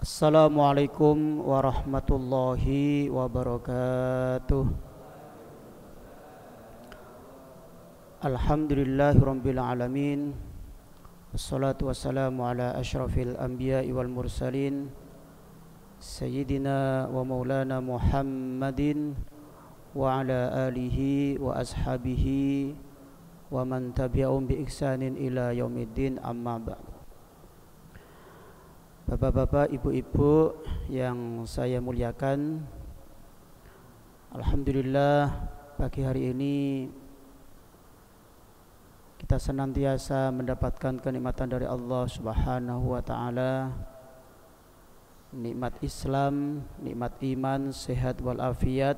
Assalamualaikum warahmatullahi wabarakatuh. Alhamdulillahirabbil alamin. Wassalatu wassalamu ala asyrafil anbiya'i wal mursalin sayyidina wa maulana Muhammadin wa ala alihi wa ashabihi wa man tabi'ahum bi ihsanin ila yaumiddin, amma ba'd. Bapak-bapak, ibu-ibu yang saya muliakan, alhamdulillah pagi hari ini kita senantiasa mendapatkan kenikmatan dari Allah Subhanahu wa taala, nikmat Islam, nikmat iman, sehat walafiat,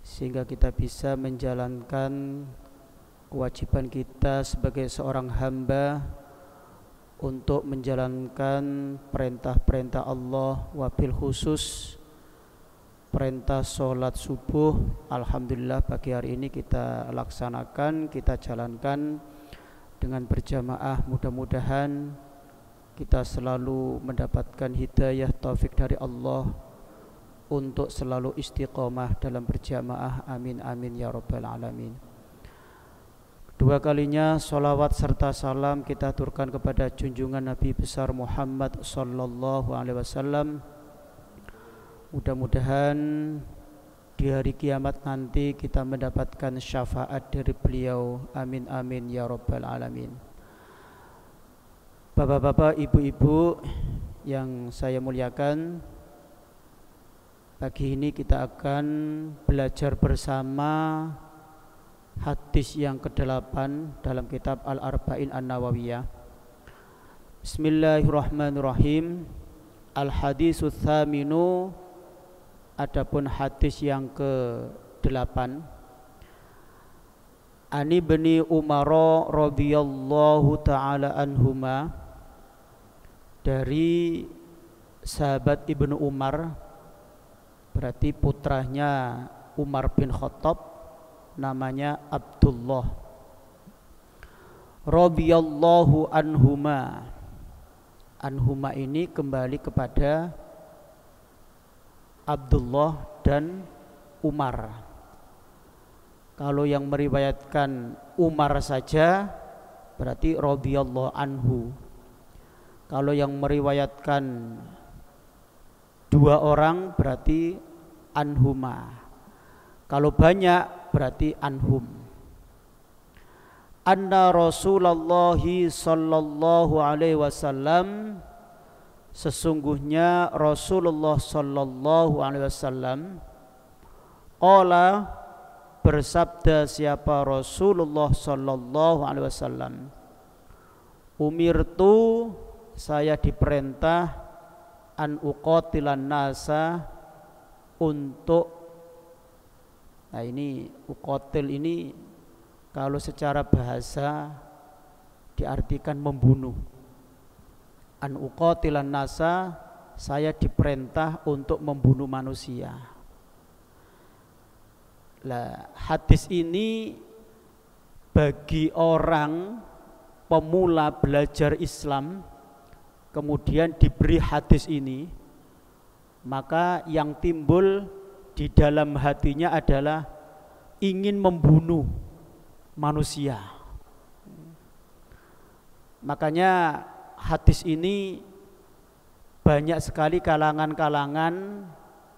sehingga kita bisa menjalankan kewajiban kita sebagai seorang hamba untuk menjalankan perintah-perintah Allah, wabil khusus perintah sholat subuh. Alhamdulillah pagi hari ini kita laksanakan, kita jalankan dengan berjamaah. Mudah-mudahan kita selalu mendapatkan hidayah taufik dari Allah untuk selalu istiqomah dalam berjamaah. Amin amin ya rabbal alamin. Dua kalinya salawat serta salam kita aturkan kepada junjungan Nabi besar Muhammad sallallahu alaihi wasallam. Mudah-mudahan di hari kiamat nanti kita mendapatkan syafaat dari beliau. Amin amin ya rabbal alamin. Bapak-bapak, ibu-ibu yang saya muliakan, pagi ini kita akan belajar bersama hadis yang ke-8 dalam kitab Al-Arba'in An-Nawawiyah. Bismillahirrahmanirrahim. Al-haditsus tsaminu, adapun hadis yang ke-8. Ani ibni Umar radhiyallahu taala anhuma, dari sahabat Ibnu Umar, berarti putranya Umar bin Khattab, namanya Abdullah radhiyallahu anhuma. Anhuma ini kembali kepada Abdullah dan Umar. Kalau yang meriwayatkan Umar saja berarti radhiyallahu anhu. Kalau yang meriwayatkan dua orang berarti anhuma. Kalau banyak berarti anhum. Anna Rasulullah sallallahu alaihi wasallam, sesungguhnya Rasulullah sallallahu alaihi wasallam, qala, bersabda siapa Rasulullah sallallahu alaihi wasallam, umirtu, saya diperintah, an uqatilan nasa, untuk, nah ini uqatil ini kalau secara bahasa diartikan membunuh. An uqatilan nasa, saya diperintah untuk membunuh manusia. Lah, hadis ini bagi orang pemula belajar Islam kemudian diberi hadis ini, maka yang timbul di dalam hatinya adalah ingin membunuh manusia. Makanya hadis ini banyak sekali kalangan-kalangan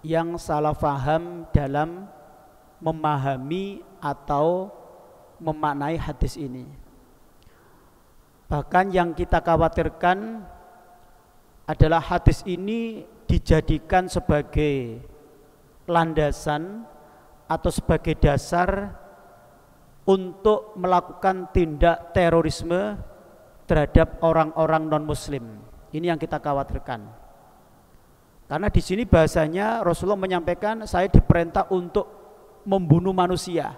yang salah faham dalam memahami atau memaknai hadis ini. Bahkan yang kita khawatirkan adalah hadis ini dijadikan sebagai landasan atau sebagai dasar untuk melakukan tindak terorisme terhadap orang-orang non-muslim. Ini yang kita khawatirkan. Karena di sini bahasanya Rasulullah menyampaikan saya diperintah untuk membunuh manusia.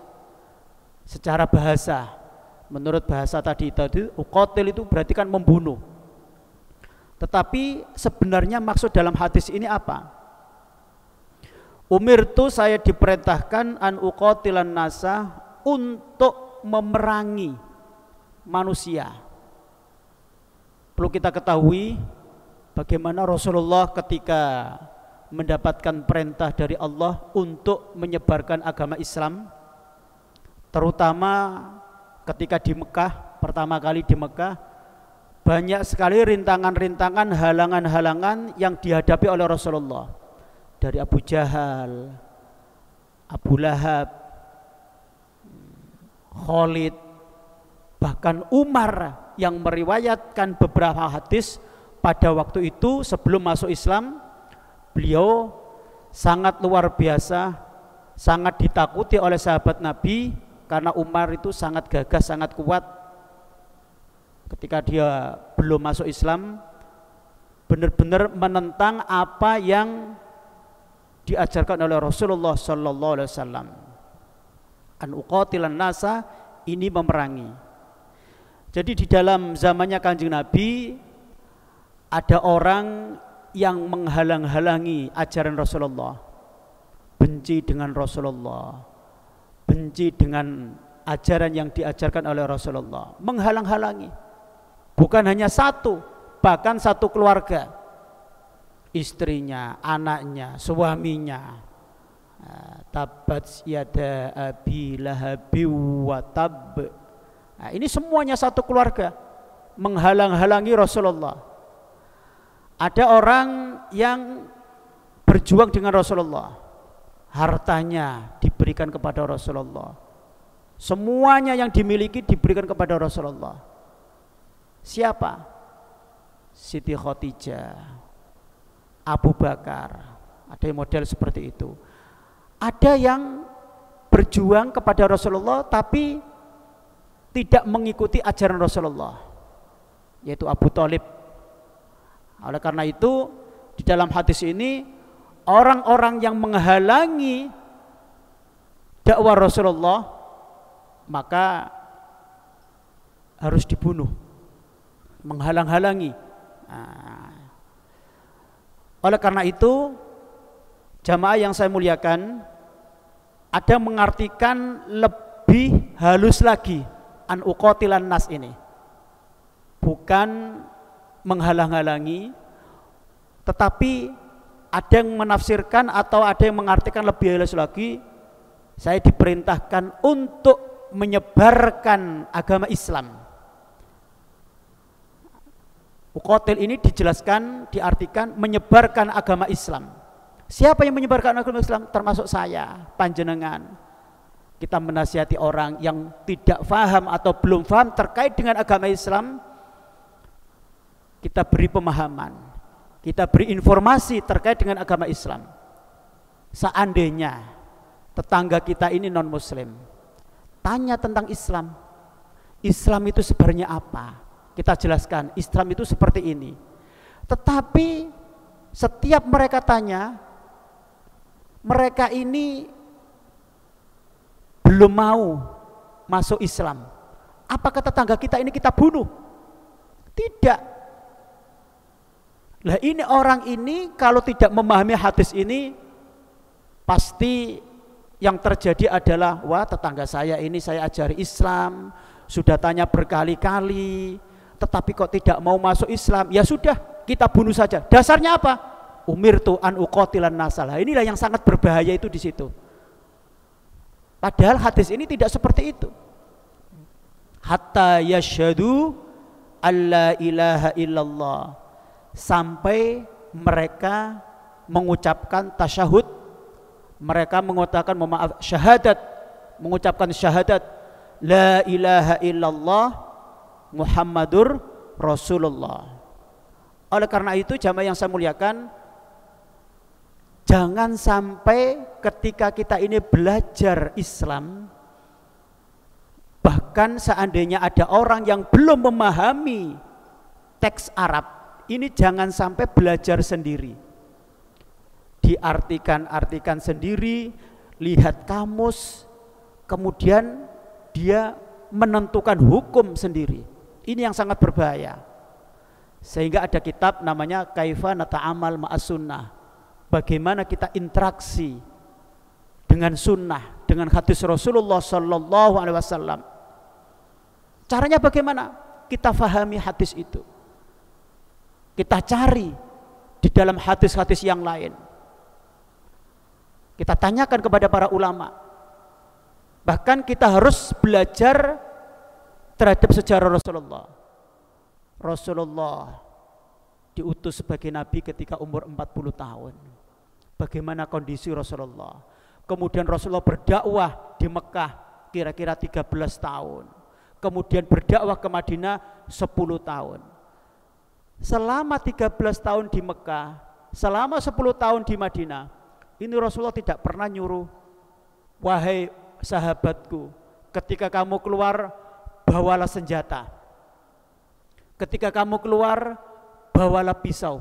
Secara bahasa, menurut bahasa tadi uqatil itu berarti kan membunuh. Tetapi sebenarnya maksud dalam hadis ini apa? Umirtu, saya diperintahkan, an uqatilan nasa, untuk memerangi manusia. Perlu kita ketahui bagaimana Rasulullah ketika mendapatkan perintah dari Allah untuk menyebarkan agama Islam, terutama ketika di Mekah, pertama kali di Mekah, banyak sekali rintangan-rintangan, halangan-halangan yang dihadapi oleh Rasulullah, dari Abu Jahal, Abu Lahab, Khalid, bahkan Umar yang meriwayatkan beberapa hadis pada waktu itu sebelum masuk Islam. Beliau sangat luar biasa, sangat ditakuti oleh sahabat Nabi karena Umar itu sangat gagah, sangat kuat. Ketika dia belum masuk Islam, benar-benar menentang apa yang diajarkan oleh Rasulullah sallallahu alaihi wasallam. An uqatilan nasa, ini memerangi. Jadi di dalam zamannya Kanjeng Nabi ada orang yang menghalang-halangi ajaran Rasulullah, benci dengan Rasulullah, benci dengan ajaran yang diajarkan oleh Rasulullah, menghalang-halangi. Bukan hanya satu, bahkan satu keluarga, istrinya, anaknya, suaminya. Tabat yada abi lahabi wa tab. Nah, ini semuanya satu keluarga menghalang-halangi Rasulullah. Ada orang yang berjuang dengan Rasulullah, hartanya diberikan kepada Rasulullah, semuanya yang dimiliki diberikan kepada Rasulullah. Siapa? Siti Khadijah, Abu Bakar, ada yang model seperti itu. Ada yang berjuang kepada Rasulullah tapi tidak mengikuti ajaran Rasulullah, yaitu Abu Thalib. Oleh karena itu di dalam hadis ini orang-orang yang menghalangi dakwah Rasulullah maka harus dibunuh, menghalang-halangi. Oleh karena itu jamaah yang saya muliakan, ada yang mengartikan lebih halus lagi an uqatilan nas ini, bukan menghalang-halangi, tetapi ada yang menafsirkan atau ada yang mengartikan lebih halus lagi, saya diperintahkan untuk menyebarkan agama Islam. Uqatil ini dijelaskan, diartikan menyebarkan agama Islam. Siapa yang menyebarkan agama Islam? Termasuk saya, panjenengan. Kita menasihati orang yang tidak paham atau belum paham terkait dengan agama Islam, kita beri pemahaman, kita beri informasi terkait dengan agama Islam. Seandainya tetangga kita ini non muslim, tanya tentang Islam, Islam itu sebenarnya apa, kita jelaskan Islam itu seperti ini. Tetapi setiap mereka tanya, mereka ini belum mau masuk Islam, apakah tetangga kita ini kita bunuh? Tidak. Lah ini orang ini kalau tidak memahami hadis ini, pasti yang terjadi adalah, wah tetangga saya ini saya ajari Islam, sudah tanya berkali-kali, tetapi kok tidak mau masuk Islam, ya sudah kita bunuh saja. Dasarnya apa? Umirtu an uqatilan nasalah. Inilah yang sangat berbahaya itu di situ. Padahal hadis ini tidak seperti itu. Hatta yasyhadu alla ilaha illallah, sampai mereka mengucapkan tasyahud, mereka mengucapkan syahadat, mengucapkan syahadat la ilaha illallah Muhammadur Rasulullah. Oleh karena itu jamaah yang saya muliakan, jangan sampai ketika kita ini belajar Islam, bahkan seandainya ada orang yang belum memahami teks Arab, ini jangan sampai belajar sendiri, diartikan sendiri, lihat kamus, kemudian dia menentukan hukum sendiri. Ini yang sangat berbahaya. Sehingga ada kitab namanya Kaifa Nata'amal Ma'as Sunnah, bagaimana kita interaksi dengan sunnah, dengan hadis Rasulullah Sallallahu Alaihi Wasallam. Caranya bagaimana? Kita fahami hadis itu. Kita cari di dalam hadis-hadis yang lain. Kita tanyakan kepada para ulama. Bahkan kita harus belajar terhadap sejarah Rasulullah. Rasulullah diutus sebagai nabi ketika umur 40 tahun. Bagaimana kondisi Rasulullah? Kemudian Rasulullah berdakwah di Mekah kira-kira 13 tahun. Kemudian berdakwah ke Madinah 10 tahun. Selama 13 tahun di Mekah, selama 10 tahun di Madinah, ini Rasulullah tidak pernah nyuruh, wahai sahabatku, ketika kamu keluar bawalah senjata, ketika kamu keluar bawalah pisau.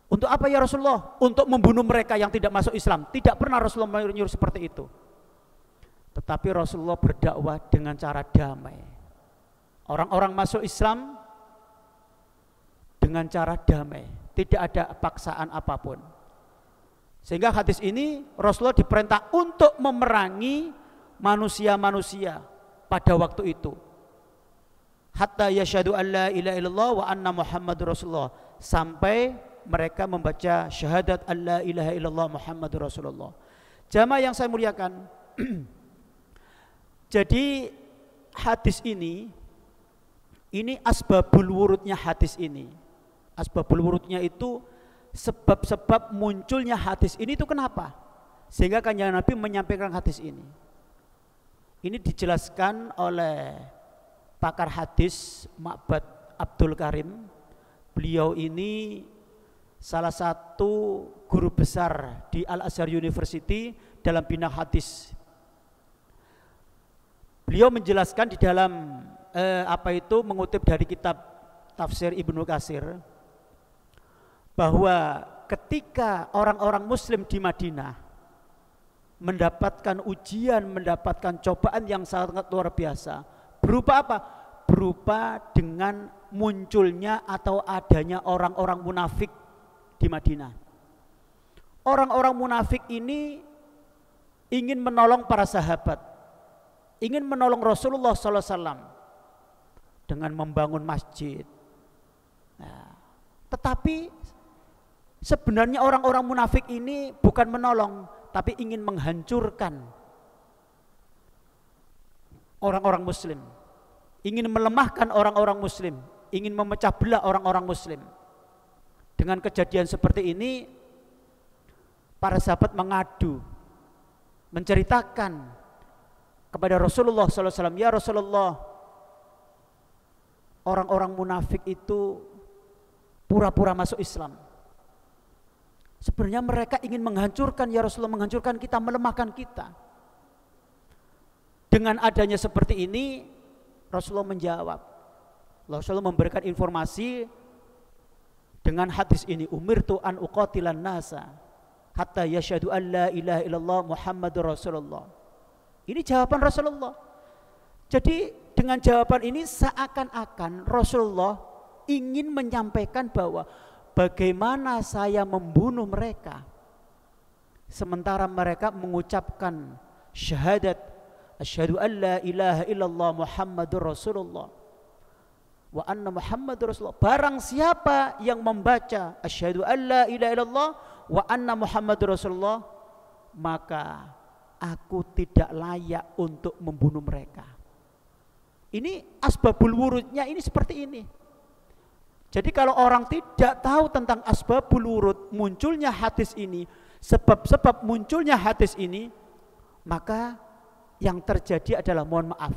Untuk apa ya Rasulullah? Untuk membunuh mereka yang tidak masuk Islam. Tidak pernah Rasulullah menyuruh seperti itu. Tetapi Rasulullah berdakwah dengan cara damai. Orang-orang masuk Islam dengan cara damai, tidak ada paksaan apapun. Sehingga hadis ini Rasulullah diperintah untuk memerangi manusia-manusia pada waktu itu. Hatta yashhadu an la ilaha illallah wa anna Muhammadur Rasulullah, sampai mereka membaca syahadat an la ilaha illallah Muhammadur Rasulullah. Jamaah yang saya muliakan, jadi hadis ini asbabul wurudnya hadis ini. Asbabul wurudnya itu sebab-sebab munculnya hadis ini itu kenapa? Sehingga Kanjeng Nabi menyampaikan hadis ini. Ini dijelaskan oleh pakar hadis Ma'bad Abdul Karim. Beliau ini salah satu guru besar di Al-Azhar University dalam bidang hadis. Beliau menjelaskan di dalam mengutip dari kitab tafsir Ibnu Katsir, bahwa ketika orang-orang muslim di Madinah mendapatkan ujian, mendapatkan cobaan yang sangat luar biasa, berupa apa? Berupa dengan munculnya atau adanya orang-orang munafik di Madinah. Orang-orang munafik ini ingin menolong para sahabat, ingin menolong Rasulullah SAW dengan membangun masjid. Nah, tetapi sebenarnya orang-orang munafik ini bukan menolong, tapi ingin menghancurkan orang-orang muslim, ingin melemahkan orang-orang muslim, ingin memecah belah orang-orang muslim. Dengan kejadian seperti ini, para sahabat mengadu, menceritakan kepada Rasulullah SAW, ya Rasulullah, orang-orang munafik itu pura-pura masuk Islam. Sebenarnya mereka ingin menghancurkan ya Rasulullah, menghancurkan kita, melemahkan kita. Dengan adanya seperti ini, Rasulullah menjawab. Rasulullah memberikan informasi dengan hadis ini, umirtu an uqatilan nasa hatta yashhadu an la ilaha illallah Muhammadur Rasulullah. Ini jawaban Rasulullah. Jadi dengan jawaban ini seakan-akan Rasulullah ingin menyampaikan bahwa bagaimana saya membunuh mereka sementara mereka mengucapkan syahadat asyhadu an la ilaha illallah Muhammadur Rasulullah wa anna Muhammadur Rasulullah. Barang siapa yang membaca asyhadu an la ilaha illallah wa anna Muhammadur Rasulullah, maka aku tidak layak untuk membunuh mereka. Ini asbabul wurudnya ini seperti ini. Jadi kalau orang tidak tahu tentang asbabul wurud, munculnya hadis ini, sebab-sebab munculnya hadis ini, maka yang terjadi adalah, mohon maaf,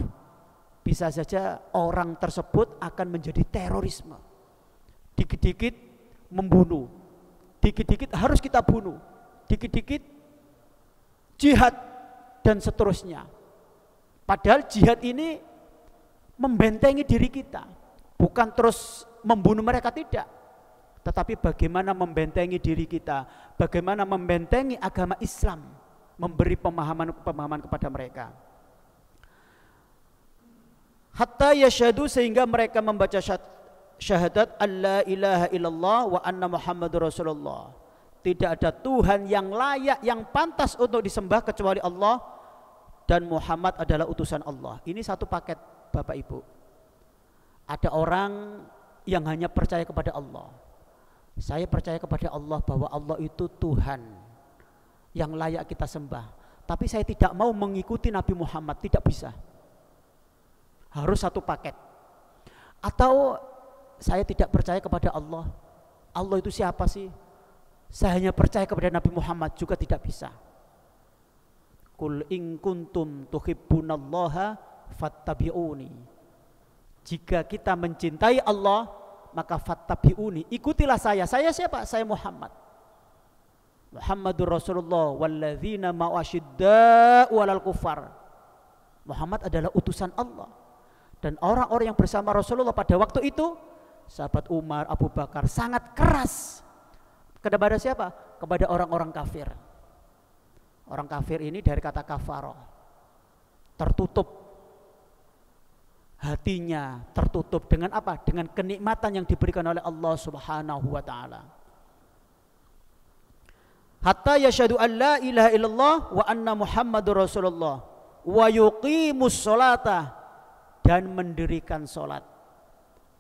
bisa saja orang tersebut akan menjadi terorisme. Dikit-dikit membunuh, dikit-dikit harus kita bunuh, dikit-dikit jihad dan seterusnya. Padahal jihad ini membentengi diri kita, bukan terus membunuh mereka, tidak, tetapi bagaimana membentengi diri kita, bagaimana membentengi agama Islam, memberi pemahaman kepada mereka. Hatta yashhadu, sehingga mereka membaca syahadat alla ilaha illallah wa anna Muhammadur Rasulullah. Tidak ada Tuhan yang layak, yang pantas untuk disembah kecuali Allah, dan Muhammad adalah utusan Allah. Ini satu paket Bapak Ibu. Ada orang yang hanya percaya kepada Allah. Saya percaya kepada Allah bahwa Allah itu Tuhan yang layak kita sembah. Tapi saya tidak mau mengikuti Nabi Muhammad, tidak bisa. Harus satu paket. Atau saya tidak percaya kepada Allah. Allah itu siapa sih? Saya hanya percaya kepada Nabi Muhammad, juga tidak bisa. Qul in kuntum tuhibbunallaha fattabi'uni. Jika kita mencintai Allah, maka fattabi'uni, ikutilah saya. Saya siapa? Saya Muhammad. Muhammadur Rasulullah walladzina ma'asyidda'u 'alal kufar. Muhammad adalah utusan Allah. Dan orang-orang yang bersama Rasulullah pada waktu itu, sahabat Umar, Abu Bakar, sangat keras kepada siapa? Kepada orang-orang kafir. Orang kafir ini dari kata kafaroh, tertutup hatinya, tertutup dengan apa? Dengan kenikmatan yang diberikan oleh Allah Subhanahu wa ta'ala. Hatta yashhadu an la ilaha illallah wa anna Muhammadur Rasulullah wa yuqimus sholata, dan mendirikan sholat.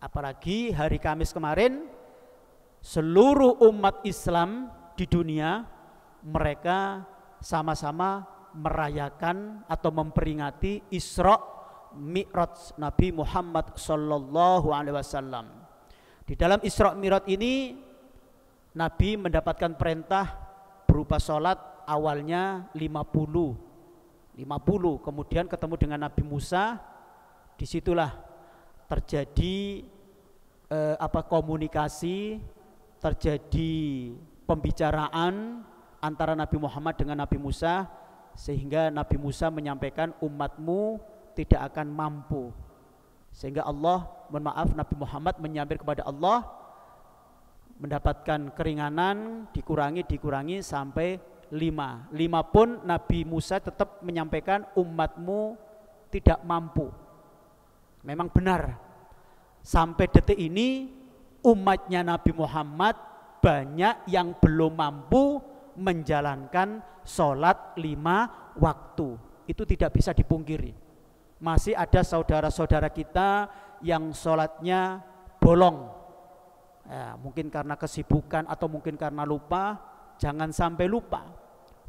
Apalagi hari Kamis kemarin, seluruh umat Islam di dunia mereka sama-sama merayakan atau memperingati Isra Mi'raj Nabi Muhammad sallallahu alaihi wasallam. Di dalam Isra Mi'raj ini Nabi mendapatkan perintah berupa sholat awalnya 50, kemudian ketemu dengan Nabi Musa. Disitulah terjadi komunikasi, terjadi pembicaraan antara Nabi Muhammad dengan Nabi Musa, sehingga Nabi Musa menyampaikan umatmu tidak akan mampu, sehingga Allah, mohon maaf, Nabi Muhammad menyampaikan kepada Allah, mendapatkan keringanan, dikurangi sampai 5 pun Nabi Musa tetap menyampaikan umatmu tidak mampu. Memang benar, sampai detik ini umatnya Nabi Muhammad banyak yang belum mampu menjalankan sholat 5 waktu. Itu tidak bisa dipungkiri. Masih ada saudara-saudara kita yang sholatnya bolong, ya, mungkin karena kesibukan atau mungkin karena lupa. Jangan sampai lupa.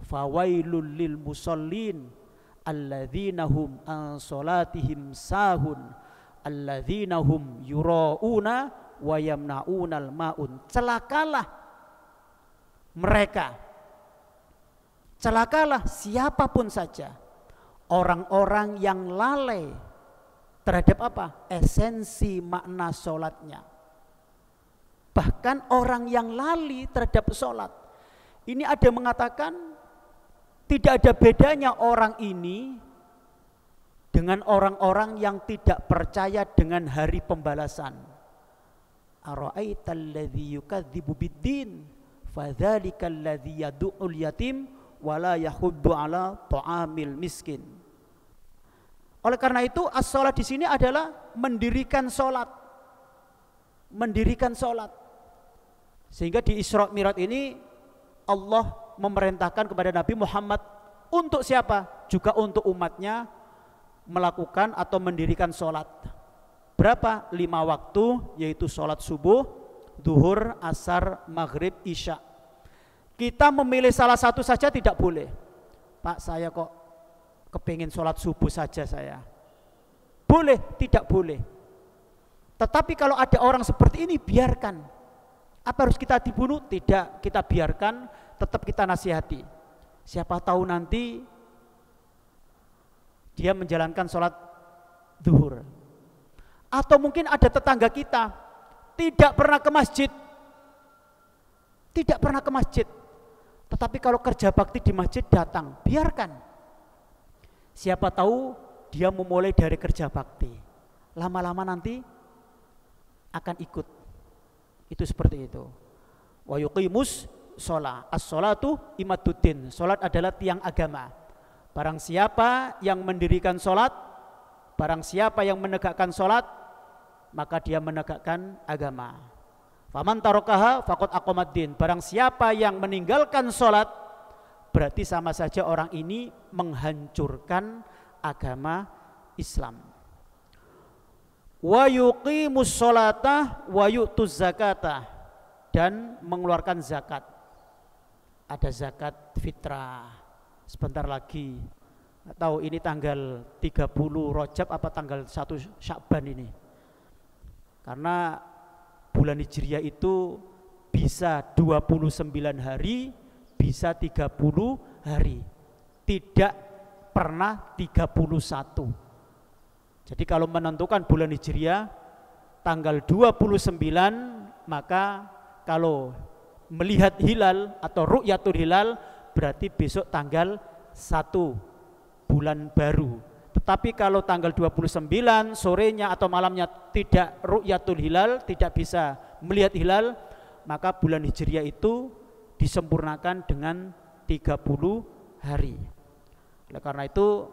Fawailul lil musallin alladzina hum an sholatihim sahun alladzina hum yura'una wa yamna'unal ma'un. Celakalah mereka, celakalah siapapun saja, orang-orang yang lalai terhadap apa? Esensi makna sholatnya. Bahkan orang yang lali terhadap sholat, ini ada yang mengatakan tidak ada bedanya orang ini dengan orang-orang yang tidak percaya dengan hari pembalasan. Ara'aital ladzi yukadzibu biddin fadzalikal ladzi yad'ul yatim wala yahuddu ala ta'amil miskin. Oleh karena itu as-sholat di sini adalah mendirikan sholat. Mendirikan sholat. Sehingga di Isra Mi'raj ini Allah memerintahkan kepada Nabi Muhammad untuk siapa? Juga untuk umatnya melakukan atau mendirikan sholat. Berapa? 5 waktu, yaitu sholat subuh, duhur, asar, maghrib, isya. Kita memilih salah satu saja tidak boleh. Pak, saya kok kepingin sholat subuh saja saya. Boleh, tidak boleh. Tetapi kalau ada orang seperti ini, biarkan. Apa harus kita dibunuh? Tidak, kita biarkan, tetap kita nasihati. Siapa tahu nanti dia menjalankan sholat zuhur. Atau mungkin ada tetangga kita tidak pernah ke masjid. Tidak pernah ke masjid. Tetapi kalau kerja bakti di masjid datang, biarkan. Siapa tahu dia memulai dari kerja bakti. Lama-lama nanti akan ikut. Itu seperti itu. Wa yuqimus sholat. As-sholatu imaduddin. Sholat adalah tiang agama. Barang siapa yang mendirikan sholat, barang siapa yang menegakkan sholat, maka dia menegakkan agama. Faman tarokaha faqad aqamaddin. Barang siapa yang meninggalkan sholat, berarti sama saja orang ini menghancurkan agama Islam. wa yuqimus sholata wa yu'tuz zakata, dan mengeluarkan zakat. Ada zakat fitrah sebentar lagi. Tahu ini tanggal 30 Rajab apa tanggal 1 Sya'ban ini. Karena bulan Hijriah itu bisa 29 hari, bisa 30 hari. Tidak pernah 31. Jadi kalau menentukan bulan Hijriah tanggal 29, maka kalau melihat hilal atau ru'yatul hilal berarti besok tanggal 1 bulan baru. Tetapi kalau tanggal 29 sorenya atau malamnya tidak ru'yatul hilal, tidak bisa melihat hilal, maka bulan Hijriah itu disempurnakan dengan 30 hari. Oleh karena itu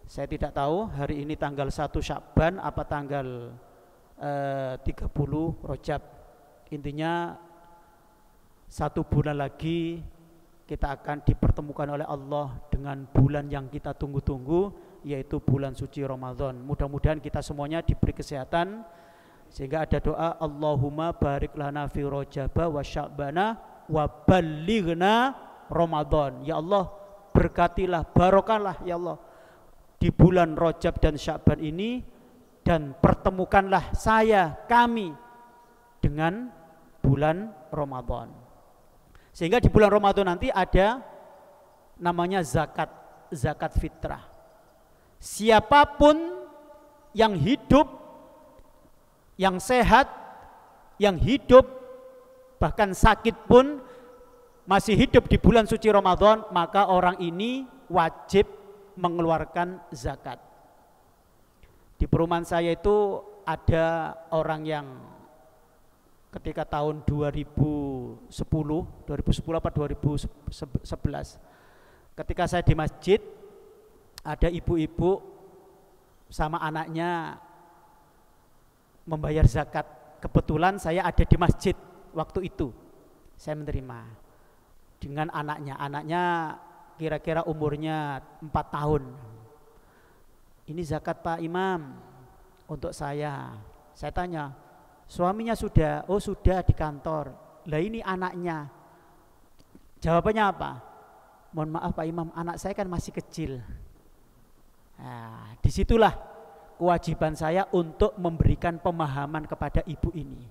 saya tidak tahu hari ini tanggal 1 Sya'ban apa tanggal 30 Rajab. Intinya 1 bulan lagi kita akan dipertemukan oleh Allah dengan bulan yang kita tunggu-tunggu, yaitu bulan suci Ramadan. Mudah-mudahan kita semuanya diberi kesehatan, sehingga ada doa Allahumma barik lana fi Rajaba wa Sya'bana wa ballighna Ramadan. Ya Allah, berkatilah, barokahlah ya Allah di bulan Rajab dan Sya'ban ini, dan pertemukanlah kami dengan bulan Ramadan. Sehingga di bulan Ramadan nanti ada namanya zakat fitrah. Siapapun yang hidup, yang sehat, yang hidup bahkan sakit pun masih hidup di bulan suci Ramadan, maka orang ini wajib mengeluarkan zakat. Di perumahan saya itu ada orang yang ketika tahun 2010 apa 2011, ketika saya di masjid, ada ibu-ibu sama anaknya membayar zakat. Kebetulan saya ada di masjid waktu itu, saya menerima dengan anaknya kira-kira umurnya 4 tahun. Ini zakat Pak Imam untuk saya. Saya tanya, suaminya sudah? Oh sudah, di kantor. Lah ini anaknya. Jawabannya apa? Mohon maaf Pak Imam, anak saya kan masih kecil. Nah, disitulah kewajiban saya untuk memberikan pemahaman kepada ibu ini.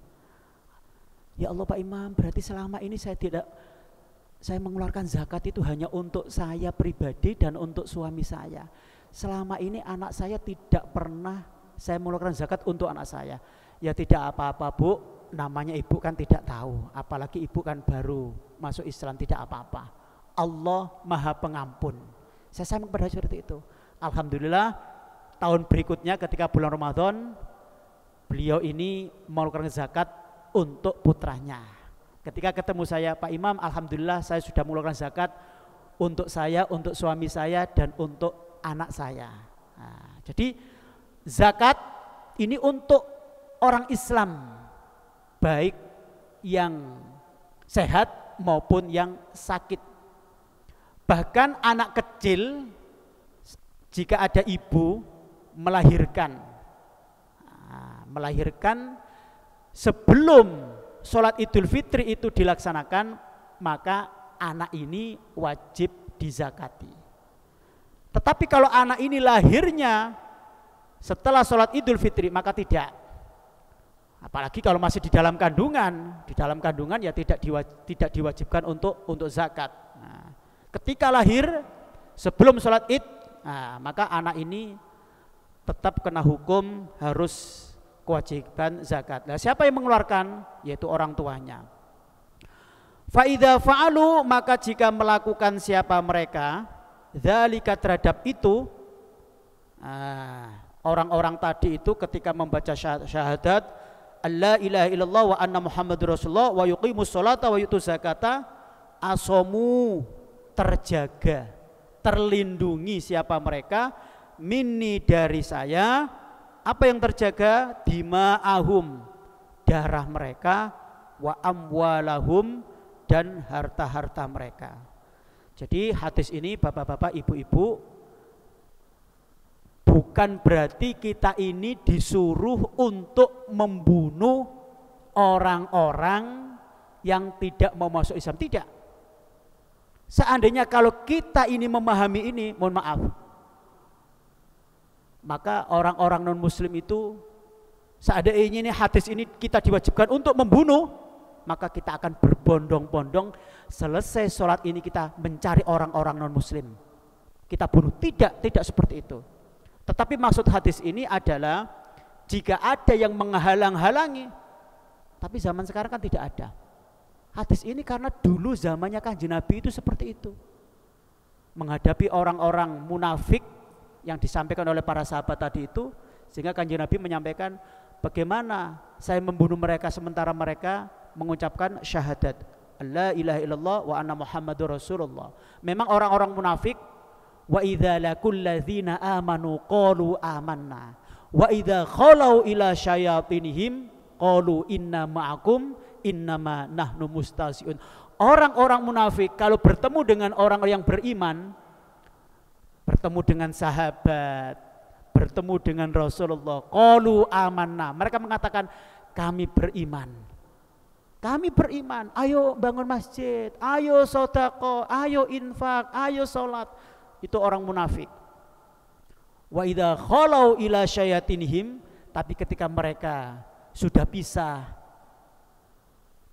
Ya Allah Pak Imam, berarti selama ini saya mengeluarkan zakat itu hanya untuk saya pribadi dan untuk suami saya. Selama ini anak saya tidak pernah saya mengeluarkan zakat untuk anak saya. Ya tidak apa-apa Bu, namanya ibu kan tidak tahu, apalagi ibu kan baru masuk Islam, tidak apa-apa. Allah Maha Pengampun. Saya sampaikan kepada seperti itu. Alhamdulillah tahun berikutnya ketika bulan Ramadan, beliau ini mengeluarkan zakat untuk putranya. Ketika ketemu saya, Pak Imam, alhamdulillah saya sudah mengeluarkan zakat untuk saya, untuk suami saya, dan untuk anak saya. Nah, jadi zakat ini untuk orang Islam, baik yang sehat maupun yang sakit. Bahkan anak kecil, jika ada ibu melahirkan sebelum sholat Idul Fitri itu dilaksanakan, maka anak ini wajib dizakati. Tetapi kalau anak ini lahirnya setelah sholat Idul Fitri, maka tidak. Apalagi kalau masih di dalam kandungan ya tidak diwajibkan untuk zakat. Nah, ketika lahir sebelum sholat Id, nah, maka anak ini tetap kena hukum harus kewajiban zakat. Nah, siapa yang mengeluarkan? Yaitu orang tuanya. Fa idza fa'alu, maka jika melakukan siapa mereka, dzalika terhadap itu, orang-orang tadi itu ketika membaca syahadat alla ilaha illallah wa anna muhammadur rasulullah wa yuqimus sholata wa yutuz zakata, asomu, terjaga, terlindungi siapa mereka, minni, dari saya. Apa yang terjaga? Dima'ahum, darah mereka, wa amwalahum, dan harta-harta mereka. Jadi hadis ini bapak-bapak, ibu-ibu, bukan berarti kita ini disuruh untuk membunuh orang-orang yang tidak mau masuk Islam. Tidak. Seandainya kalau kita ini memahami ini, mohon maaf, maka orang-orang non muslim itu seandainya ini hadis ini kita diwajibkan untuk membunuh, maka kita akan berbondong-bondong selesai sholat ini kita mencari orang-orang non muslim, kita bunuh. Tidak seperti itu. Tetapi maksud hadis ini adalah jika ada yang menghalang-halangi, tapi zaman sekarang kan tidak ada. Hadis ini karena dulu zamannya Kanjeng Nabi itu seperti itu, menghadapi orang-orang munafik yang disampaikan oleh para sahabat tadi itu, sehingga Kanjeng Nabi menyampaikan bagaimana saya membunuh mereka sementara mereka mengucapkan syahadat la ilaha illallah wa anna muhammadur rasulullah. Memang orang-orang munafik, wa idza laqul ladzina amanu qalu amanna wa idza khalau ila syayatinihim qalu inna ma'akum innama nahnu mustahzi'un. Orang-orang munafik kalau bertemu dengan orang yang beriman, bertemu dengan sahabat, bertemu dengan Rasulullah, qalu amanna, mereka mengatakan kami beriman. Kami beriman, ayo bangun masjid, ayo sedekah, ayo infak, ayo salat. Itu orang munafik. Wa idza khalau ila syayatinihim, tapi ketika mereka sudah pisah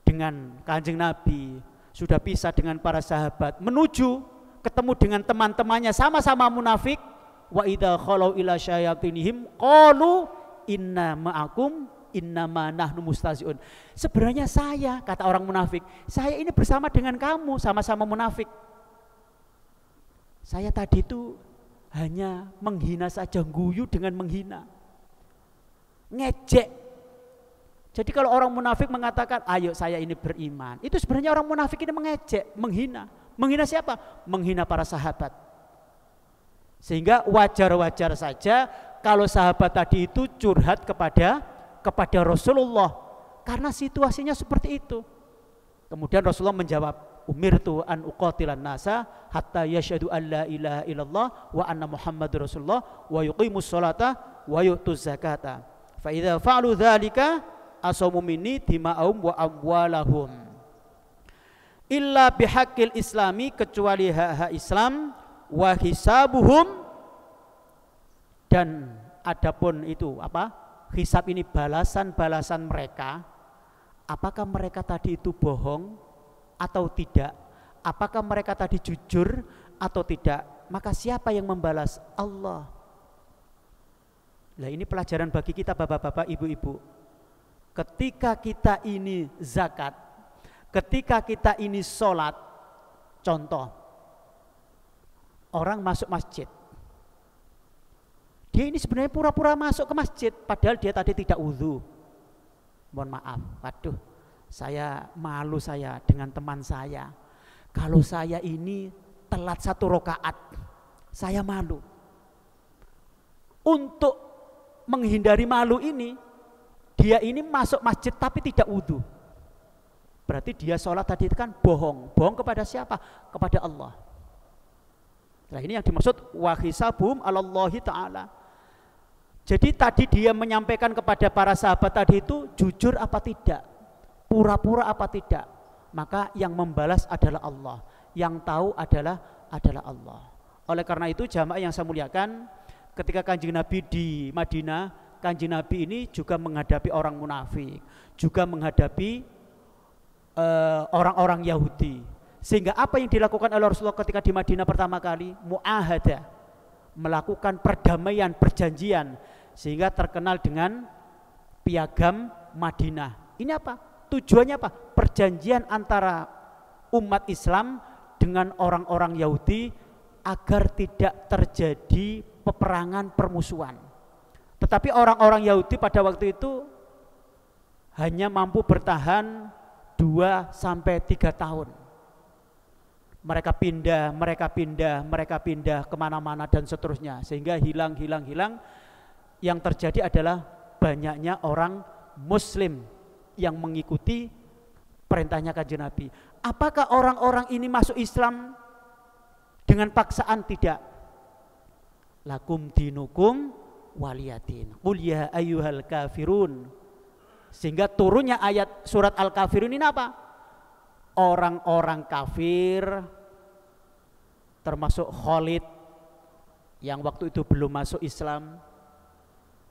dengan Kanjeng Nabi, sudah pisah dengan para sahabat, menuju ketemu dengan teman-temannya sama-sama munafik, wa idza khalau ila syayatinihim qalu inna ma'akum innama nahnu mustahzi'un. Sebenarnya saya, kata orang munafik, saya ini bersama dengan kamu, sama-sama munafik. Saya tadi itu hanya menghina saja, guyu dengan menghina, ngejek. Jadi kalau orang munafik mengatakan ayo saya ini beriman, itu sebenarnya orang munafik ini mengejek, menghina. Menghina siapa? Menghina para sahabat. Sehingga wajar-wajar saja kalau sahabat tadi itu curhat kepada Rasulullah, karena situasinya seperti itu. Kemudian Rasulullah menjawab, umirtu an uqatilan nasa hatta yashhadu an la ilaha illallah wa anna muhammadur rasulullah wa yuqimus sholata wa yu'tuz zakata fa idza fa'alu dzalika asamu minni dima'ahum wa amwalahum illa bihaqqil islami, kecuali hak-hak Islam, wa hisabuhum, dan adapun itu apa? Hisab ini balasan-balasan mereka. Apakah mereka tadi itu bohong atau tidak? Apakah mereka tadi jujur atau tidak? Maka siapa yang membalas? Allah. Nah, ini pelajaran bagi kita bapak-bapak, ibu-ibu. Ketika kita ini zakat, ketika kita ini sholat, contoh, orang masuk masjid, dia ini sebenarnya pura-pura masuk ke masjid, padahal dia tadi tidak wudu. Mohon maaf, waduh, saya malu saya dengan teman saya. Kalau saya ini telat 1 rakaat, saya malu. Untuk menghindari malu ini, dia ini masuk masjid tapi tidak wudu. Berarti dia sholat tadi itu kan bohong. Bohong kepada siapa? Kepada Allah. Nah, ini yang dimaksud wa hisabum alallahi ta'ala. Jadi tadi dia menyampaikan kepada para sahabat tadi itu jujur apa tidak, pura-pura apa tidak, maka yang membalas adalah Allah, yang tahu adalah Allah. Oleh karena itu jamaah yang saya muliakan, ketika Kanjeng Nabi di Madinah, Kanjeng Nabi ini juga menghadapi orang munafik, juga menghadapi orang-orang Yahudi. Sehingga apa yang dilakukan oleh Rasulullah ketika di Madinah pertama kali? Mu'ahadah, melakukan perdamaian, perjanjian, sehingga terkenal dengan piagam Madinah. Ini apa? Tujuannya apa? Perjanjian antara umat Islam dengan orang-orang Yahudi agar tidak terjadi peperangan, permusuhan. Tetapi orang-orang Yahudi pada waktu itu hanya mampu bertahan 2-3 tahun. Mereka pindah kemana-mana dan seterusnya, sehingga hilang. Yang terjadi adalah banyaknya orang Muslim yang mengikuti perintahnya Kanjeng Nabi. Apakah orang-orang ini masuk Islam dengan paksaan? Tidak. Lakum dinukum waliyadin. Qul ya ayyuhal kafirun. Sehingga turunnya ayat surat Al-Kafirun ini apa? Orang-orang kafir termasuk Khalid yang waktu itu belum masuk Islam,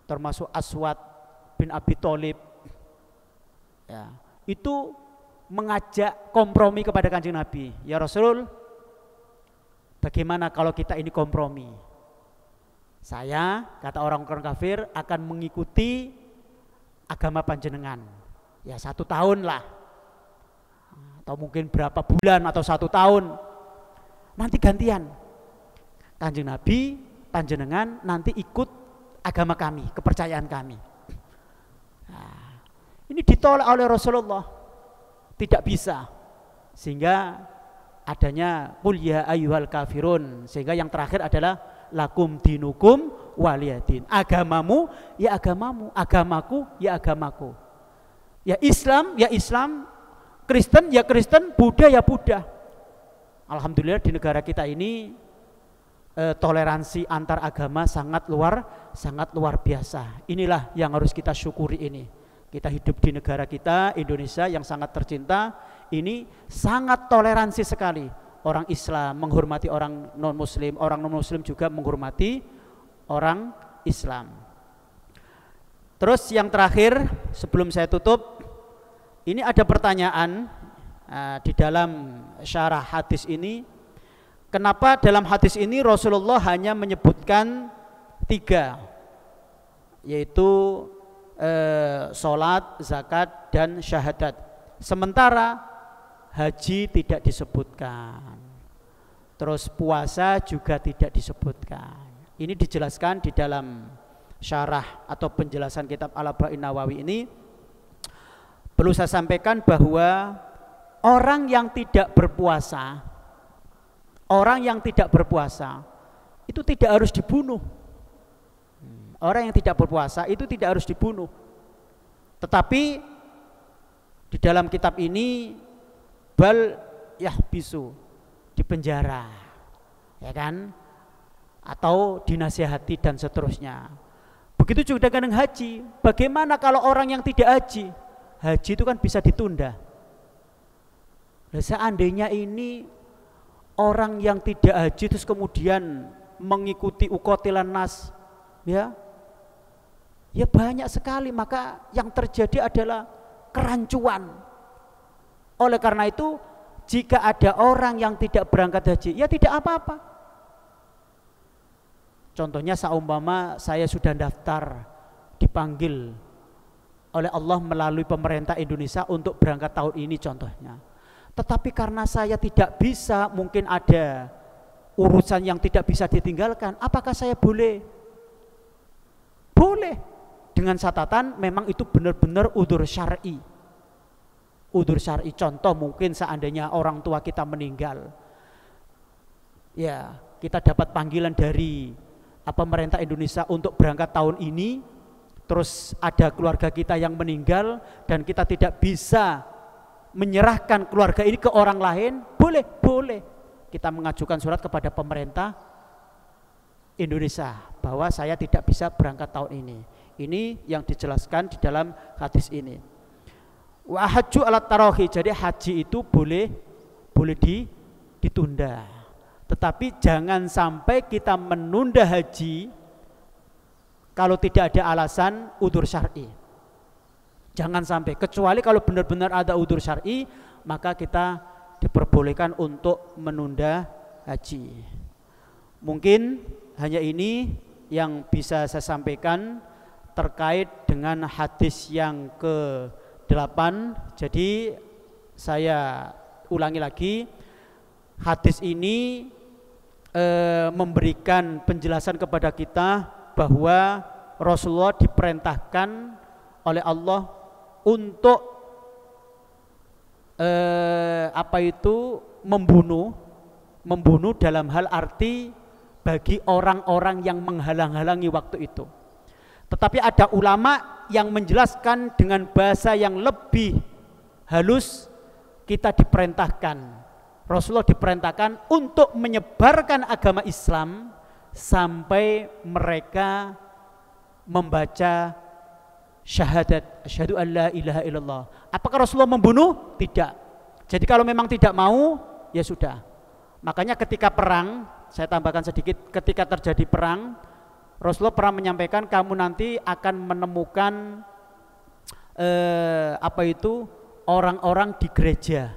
termasuk Aswad bin Abi Thalib, ya, itu mengajak kompromi kepada Kanjeng Nabi. Ya Rasul, bagaimana kalau kita ini kompromi? Saya, kata orang-orang kafir, akan mengikuti agama panjenengan. Ya 1 tahun lah, atau mungkin berapa bulan atau 1 tahun. Nanti gantian. Kanjeng Nabi, panjenengan nanti ikut agama kami, kepercayaan kami. Nah, ini ditolak oleh Rasulullah. Tidak bisa. Sehingga adanya qul ya ayyuhal kafirun. Sehingga yang terakhir adalah lakum dinukum waliyadin. Agamamu ya agamamu, agamaku ya agamaku. Ya Islam, Kristen ya Kristen, Buddha ya Buddha. Alhamdulillah di negara kita ini toleransi antar agama sangat luar biasa. Inilah yang harus kita syukuri ini. Kita hidup di negara kita Indonesia yang sangat tercinta, ini sangat toleransi sekali. Orang Islam menghormati orang non muslim, orang non muslim juga menghormati orang Islam. Terus yang terakhir sebelum saya tutup, ini ada pertanyaan di dalam syarah hadis ini. Kenapa dalam hadis ini Rasulullah hanya menyebutkan 3, yaitu sholat, zakat, dan syahadat, sementara haji tidak disebutkan, terus puasa juga tidak disebutkan. Ini dijelaskan di dalam syarah atau penjelasan kitab Al-Arba'in Nawawi ini. Perlu saya sampaikan bahwa orang yang tidak berpuasa itu tidak harus dibunuh. Orang yang tidak berpuasa itu tidak harus dibunuh. Tetapi di dalam kitab ini bal yahbisu, dipenjara, ya kan? Atau dinasihati dan seterusnya. Begitu juga dengan haji. Bagaimana kalau orang yang tidak haji? Haji itu kan bisa ditunda. Nah, seandainya ini orang yang tidak haji terus kemudian mengikuti uqatilan nas, ya banyak sekali, maka yang terjadi adalah kerancuan. Oleh karena itu, jika ada orang yang tidak berangkat haji, ya tidak apa-apa. Contohnya seumpama saya sudah daftar, dipanggil oleh Allah melalui pemerintah Indonesia untuk berangkat tahun ini contohnya. Tetapi karena saya tidak bisa, mungkin ada urusan yang tidak bisa ditinggalkan, apakah saya boleh? Boleh, dengan catatan memang itu benar-benar udzur syar'i. Udzur syar'i, contoh mungkin seandainya orang tua kita meninggal, ya kita dapat panggilan dari pemerintah Indonesia untuk berangkat tahun ini, terus ada keluarga kita yang meninggal dan kita tidak bisa menyerahkan keluarga ini ke orang lain, boleh kita mengajukan surat kepada pemerintah Indonesia bahwa saya tidak bisa berangkat tahun ini. Ini yang dijelaskan di dalam hadis ini. Wa hajju alat tarahi, jadi haji itu boleh ditunda. Tetapi jangan sampai kita menunda haji kalau tidak ada alasan udzur syar'i. Jangan sampai, kecuali kalau benar-benar ada udzur syar'i, maka kita diperbolehkan untuk menunda haji. Mungkin hanya ini yang bisa saya sampaikan terkait dengan hadis yang ke-8. Jadi saya ulangi lagi, hadis ini memberikan penjelasan kepada kita bahwa Rasulullah diperintahkan oleh Allah untuk membunuh dalam hal arti bagi orang-orang yang menghalang-halangi waktu itu. Tetapi ada ulama yang menjelaskan dengan bahasa yang lebih halus, kita diperintahkan, Rasulullah diperintahkan untuk menyebarkan agama Islam sampai mereka membaca syahadat asyhadu an la ilaha illallah. Apakah Rasulullah membunuh? Tidak. Jadi kalau memang tidak mau, ya sudah. Makanya ketika perang, saya tambahkan sedikit, ketika terjadi perang, Rasulullah pernah menyampaikan kamu nanti akan menemukan orang-orang di gereja.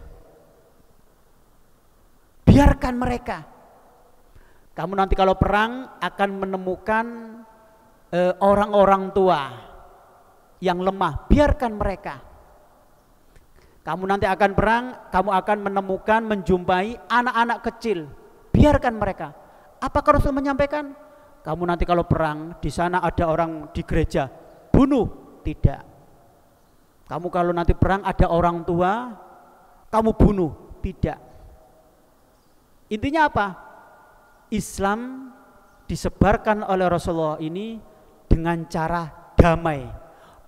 Biarkan mereka. Kamu nanti kalau perang akan menemukan orang-orang tua yang lemah, biarkan mereka. Kamu nanti akan perang, kamu akan menemukan, menjumpai anak-anak kecil, biarkan mereka. Apakah Rasul menyampaikan, kamu nanti kalau perang di sana ada orang di gereja, bunuh? Tidak. Kamu kalau nanti perang ada orang tua, kamu bunuh? Tidak. Intinya apa? Islam disebarkan oleh Rasulullah ini dengan cara damai,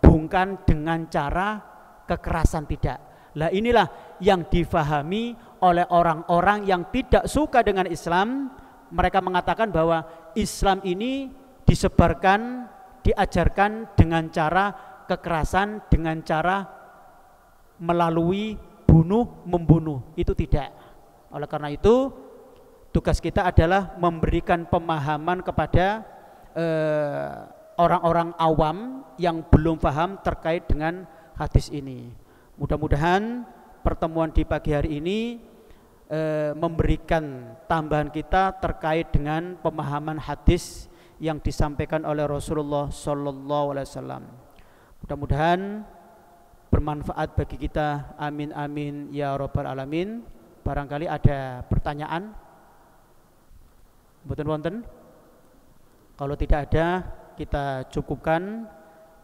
bukan dengan cara kekerasan, tidak. Lah inilah yang difahami oleh orang-orang yang tidak suka dengan Islam. Mereka mengatakan bahwa Islam ini disebarkan, diajarkan dengan cara kekerasan, dengan cara melalui membunuh. Itu tidak. Oleh karena itu tugas kita adalah memberikan pemahaman kepada orang-orang awam yang belum paham terkait dengan hadis ini. Mudah-mudahan pertemuan di pagi hari ini memberikan tambahan kita terkait dengan pemahaman hadis yang disampaikan oleh Rasulullah Sallallahu Alaihi Wasallam. Mudah-mudahan bermanfaat bagi kita. Amin amin ya rabbal alamin. Barangkali ada pertanyaan. Mboten wonten? Kalau tidak ada, kita cukupkan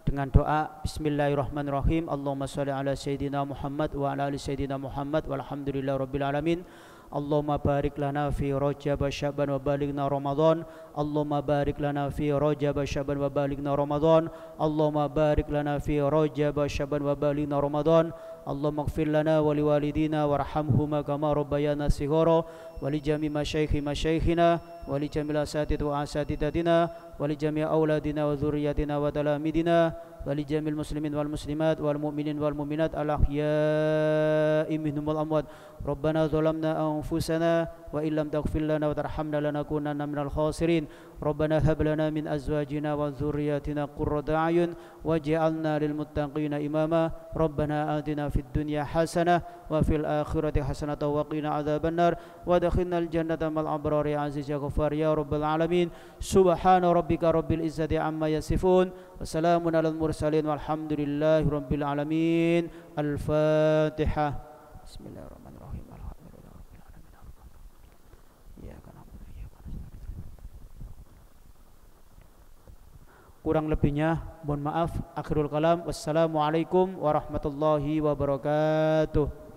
dengan doa bismillahirrahmanirrahim. Allahumma sholli ala sayyidina Muhammad wa ala ali sayyidina Muhammad walhamdulillahirabbil alamin. Allahumma barik lana fi Rajab Sya'ban wa balighna Ramadan. Allahumma barik lana fi Rajab Sya'ban wa balighna Ramadan. Allahumma barik lana fi Rajab Sya'ban wa balighna Ramadan. Allahumma ighfir lana wa liwalidina warhamhuma kama rabbayana shighara wa li jami' masyayikhina wa li jami'il asatidz wa asatidatina wa li jami' auladina wa dzurriyyatina wa talamidina wa li jami'il muslimin wal muslimat wal mu'minin wal mu'minat al ahya'i minhum wal amwat. Rabbana zalamna anfusana wa illam taghfir lana wa tarhamna lanakunanna minal khasirin. Rabbana hab lana min azwajina wa dzurriyyatina qurrata a'yun waj'alna lil muttaqina imama. Rabbana atina fid dunya hasanah wa fil akhirati hasanah wa qina adzabannar wa adkhilnal jannata mal abrari aziz ya ghafar ya rabbal alamin. Subhana rabbika rabbil izzati amma yasifun wa salamun alal mursalin walhamdulillahi rabbil alamin. Al-Fatihah. Bismillahirrahmanirrahim. Kurang lebihnya mohon maaf. Akhirul kalam. Wassalamualaikum warahmatullahi wabarakatuh.